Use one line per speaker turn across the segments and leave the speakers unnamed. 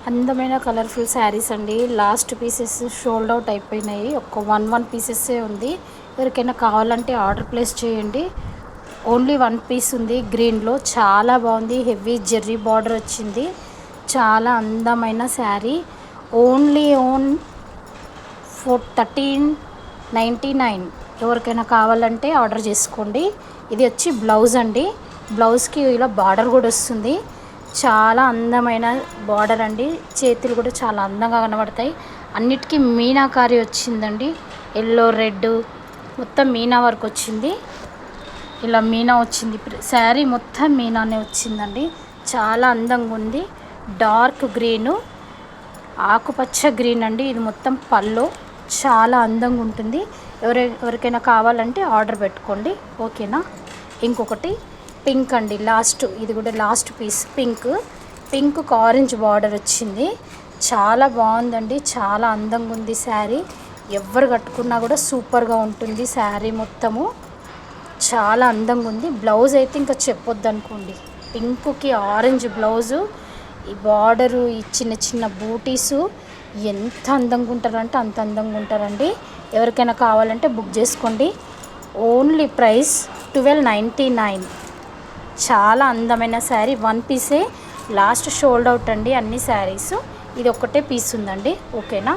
అందమైన కలర్ఫుల్ శారీస్ అండి. Last pieces should out అయిపోయినాయి. ఒక వన్ పీసెస్సే ఉంది. ఎవరికైనా కావాలంటే ఆర్డర్ ప్లేస్ చేయండి. ఓన్లీ వన్ పీస్ ఉంది గ్రీన్లో. చాలా బాగుంది. హెవీ జెర్రీ బార్డర్ వచ్చింది. చాలా అందమైన శారీ. ఓన్లీ 1399. ఎవరికైనా కావాలంటే ఆర్డర్ చేసుకోండి. ఇది వచ్చి బ్లౌజ్ అండి. బ్లౌజ్కి ఇలా బార్డర్ కూడా వస్తుంది. చాలా అందమైన బార్డర్ అండి. చేతులు కూడా చాలా అందంగా కనబడతాయి. అన్నిటికీ మీనాకారి వచ్చిందండి. ఎల్లో రెడ్ మొత్తం మీనా వర్క్ వచ్చింది. ఇలా మీనా వచ్చింది. శారీ మొత్తం మీనానే వచ్చిందండి. చాలా అందంగా ఉంది. డార్క్ గ్రీను, ఆకుపచ్చ గ్రీన్ అండి. ఇది మొత్తం పల్లో. చాలా అందంగా ఉంటుంది. ఎవరికైనా కావాలంటే ఆర్డర్ పెట్టుకోండి. ఓకేనా. ఇంకొకటి పింక్ అండి. ఇది కూడా last piece. Pink orange border వచ్చింది. చాలా బాగుందండి. చాలా అందంగా ఉంది శారీ. ఎవరు కట్టుకున్నా కూడా సూపర్గా ఉంటుంది శారీ మొత్తము. చాలా అందంగా ఉంది. బ్లౌజ్ అయితే ఇంకా చెప్పొద్దు అనుకోండి. పింక్కి ఆరెంజ్ బ్లౌజు, ఈ బార్డరు, ఈ చిన్న చిన్న బూటీసు ఎంత అందంగా ఉంటారంటే అంత అందంగా ఉంటారండి. ఎవరికైనా కావాలంటే బుక్ చేసుకోండి. Only price 1299. చాలా అందమైన శారీ. వన్ పీసే లాస్ట్ షోల్డ్ అవుట్ అండి అన్ని శారీస్. ఇది ఒక్కటే పీస్ ఉందండి. ఓకేనా.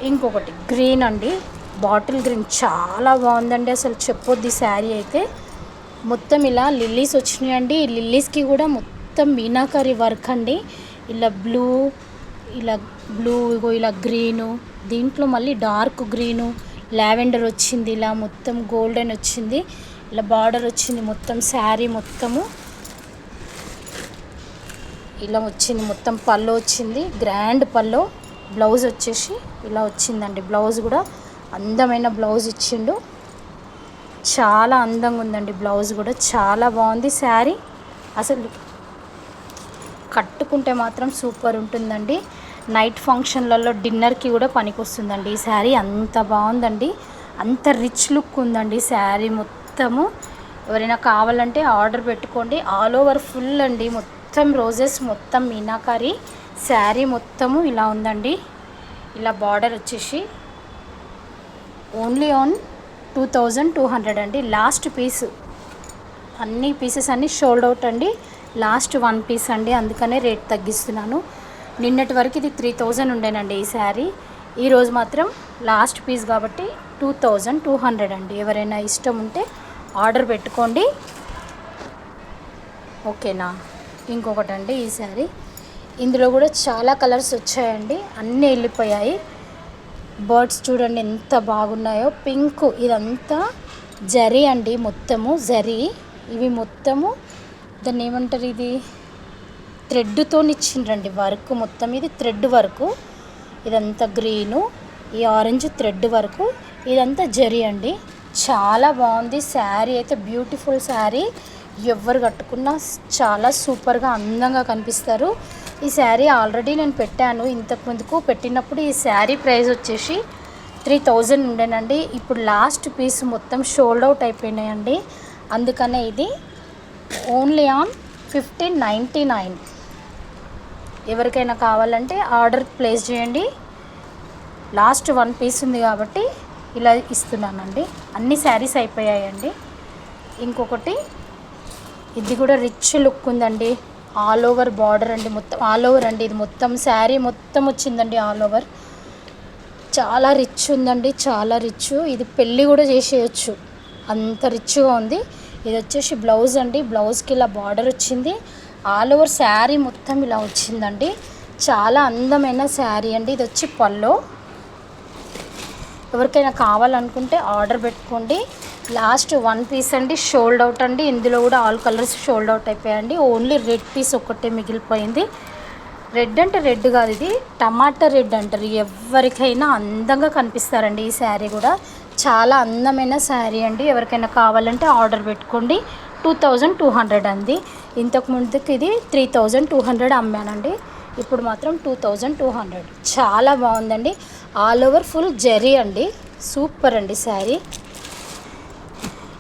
ఇంకొకటి గ్రీన్ అండి. బాటిల్ గ్రీన్ చాలా బాగుందండి. అసలు చెప్పొద్దు. ఈ శారీ అయితే మొత్తం ఇలా లిల్లీస్ వచ్చినాయండి. ఈ లిల్లీస్కి కూడా మొత్తం మీనాకారి వర్క్ అండి. ఇలా బ్లూ ఇగో ఇలా గ్రీను, దీంట్లో మళ్ళీ డార్క్ గ్రీను, లావెండర్ వచ్చింది. ఇలా మొత్తం గోల్డెన్ వచ్చింది. ఇలా బార్డర్ వచ్చింది. మొత్తం శారీ మొత్తము ఇలా వచ్చింది. మొత్తం పళ్ళు వచ్చింది. గ్రాండ్ పళ్ళు. బ్లౌజ్ వచ్చేసి ఇలా వచ్చిందండి. బ్లౌజ్ కూడా అందమైన బ్లౌజ్ ఇచ్చిండు. చాలా అందంగా ఉందండి. బ్లౌజ్ కూడా చాలా బాగుంది. శారీ అసలు కట్టుకుంటే మాత్రం సూపర్ ఉంటుందండి. నైట్ ఫంక్షన్లలో డిన్నర్కి కూడా పనికొస్తుందండి ఈ శారీ. అంత బాగుందండి. అంత రిచ్ లుక్ ఉందండి శారీ మొత్తము. ఎవరైనా కావాలంటే ఆర్డర్ పెట్టుకోండి. ఆల్ ఓవర్ ఫుల్ అండి. మొత్తం రోజెస్, మొత్తం మీనాకారి శారీ మొత్తము ఇలా ఉందండి. ఇలా బార్డర్ వచ్చేసి ఓన్లీ 2200 అండి. Last piece. అన్ని పీసెస్ అన్నీ షోల్డ్ అవుట్ అండి. లాస్ట్ వన్ పీస్ అండి. అందుకనే రేట్ తగ్గిస్తున్నాను. నిన్నటి వరకు ఇది 3000 ఉండేనండి ఈ శారీ. ఈరోజు మాత్రం లాస్ట్ పీస్ కాబట్టి 2200 అండి. ఎవరైనా ఇష్టం ఉంటే ఆర్డర్ పెట్టుకోండి. ఓకేనా. ఇంకొకటి అండి ఈ శారీ. ఇందులో కూడా చాలా కలర్స్ వచ్చాయండి. అన్నీ వెళ్ళిపోయాయి. బర్డ్స్ చూడండి ఎంత బాగున్నాయో. పింక్ ఇదంతా జరీ అండి. మొత్తము జరీ. ఇవి మొత్తము దాన్ని ఏమంటారు, ఇది థ్రెడ్తో ఇచ్చిండ్రండి వర్క్ మొత్తం. ఇది థ్రెడ్ వర్క్. ఇదంతా గ్రీను, ఈ ఆరెంజ్ థ్రెడ్ వర్క్, ఇదంతా జరీ అండి. చాలా బాగుంది శారీ అయితే. బ్యూటిఫుల్ శారీ. ఎవరు కట్టుకున్నా చాలా సూపర్గా అందంగా కనిపిస్తారు. ఈ శారీ ఆల్రెడీ నేను పెట్టాను. ఇంతకు ముందుకు పెట్టినప్పుడు ఈ శారీ ప్రైస్ వచ్చేసి 3000 ఉండేనండి. ఇప్పుడు లాస్ట్ పీస్ మొత్తం షోల్డ్ అవుట్ అయిపోయినాయండి. అందుకనే ఇది ఓన్లీ 1599. ఎవరికైనా కావాలంటే ఆర్డర్ ప్లేస్ చేయండి. లాస్ట్ వన్ పీస్ ఉంది కాబట్టి ఇలా ఇస్తున్నానండి. అన్ని శారీస్ అయిపోయాయండి. ఇంకొకటి ఇది కూడా రిచ్ లుక్ ఉందండి. ఆల్ ఓవర్ బార్డర్ అండి. మొత్తం ఆల్ ఓవర్ అండి. ఇది మొత్తం శారీ మొత్తం వచ్చిందండి ఆల్ ఓవర్. చాలా రిచ్ ఉందండి. చాలా రిచ్. ఇది పెళ్ళి కూడా చేసేయచ్చు, అంత రిచ్గా ఉంది. ఇది వచ్చేసి బ్లౌజ్ అండి. బ్లౌజ్కి ఇలా బార్డర్ వచ్చింది. ఆల్ ఓవర్ శారీ మొత్తం ఇలా వచ్చిందండి. చాలా అందమైన శారీ అండి. ఇది వచ్చి పల్లో. ఎవరికైనా కావాలనుకుంటే ఆర్డర్ పెట్టుకోండి. లాస్ట్ వన్ పీస్ అండి. షోల్డ్ అవుట్ అండి. ఇందులో కూడా ఆల్ కలర్స్ షోల్డ్ అవుట్ అయిపోయాయండి. ఓన్లీ రెడ్ పీస్ ఒక్కటే మిగిలిపోయింది. రెడ్ అంటే రెడ్ కాదు, ఇది టమాటా రెడ్ అంటారు. ఎవరికైనా అందంగా కనిపిస్తారండి ఈ శారీ కూడా. చాలా అందమైన శారీ అండి. ఎవరికైనా కావాలంటే ఆర్డర్ పెట్టుకోండి. 2200 అండి. ఇంతకు ముందుకు ఇది 3200 అమ్మానండి. ఇప్పుడు మాత్రం 2200. చాలా బాగుందండి. ఆల్ ఓవర్ ఫుల్ జరీ అండి. సూపర్ అండి శారీ.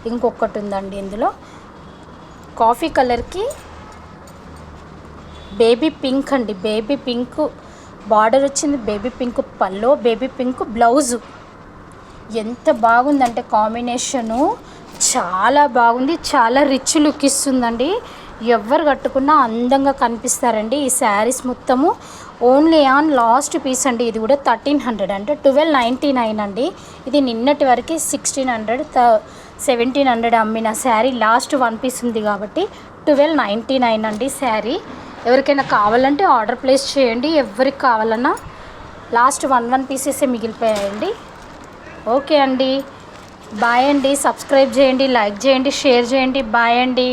ఇంకొకటి ఉందండి ఇందులో కాఫీ కలర్కి బేబీ పింక్ అండి. బేబీ పింక్ బార్డర్ వచ్చింది బేబీ పింక్ పల్లో, బేబీ పింక్ బ్లౌజు. ఎంత బాగుందంటే కాంబినేషను చాలా బాగుంది, చాలా రిచ్ లుక్ ఇస్తుందండి. ఎవరు కట్టుకున్నా అందంగా కనిపిస్తారండి. ఈ శారీస్ మొత్తము ఓన్లీ ఆన్ లాస్ట్ పీస్ అండి. ఇది కూడా 1300 అంటే 1299 అండి. ఇది నిన్నటి వరకు 1600 1700 అమ్మిన శారీ లాస్ట్ వన్ పీస్ ఉంది కాబట్టి 1299 అండి శారీ. ఎవరికైనా కావాలంటే ఆర్డర్ ప్లేస్ చేయండి. ఎవరికి కావాలన్నా లాస్ట్ వన్ పీసెసే మిగిలిపోయాయండి. ఓకే అండి, బాయ్ అండి. సబ్స్క్రైబ్ చేయండి, లైక్ చేయండి, షేర్ చేయండి. బాయ్ అండి.